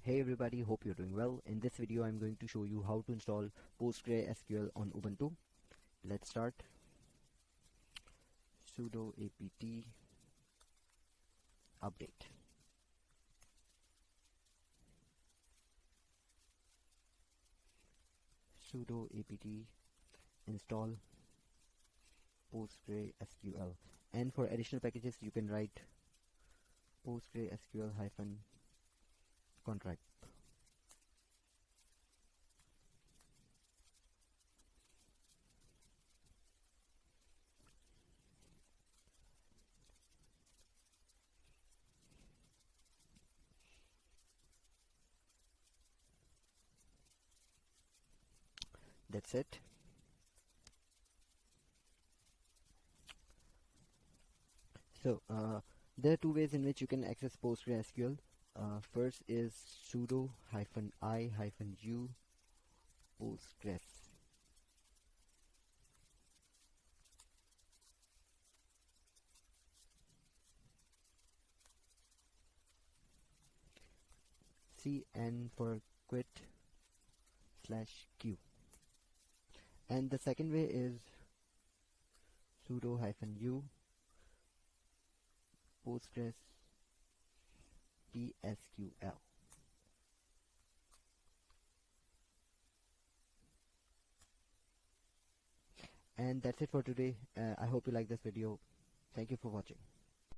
Hey everybody, hope you're doing well. In this video I'm going to show you how to install PostgreSQL on Ubuntu. Let's start. Sudo apt update. Sudo apt install PostgreSQL. And for additional packages you can write PostgreSQL -contract. That's it. So there are two ways in which you can access PostgreSQL. First is sudo -i-u postgres. cn for quit /q. And the second way is sudo -u postgres psql. And that's it for today. I hope you like this video. Thank you for watching.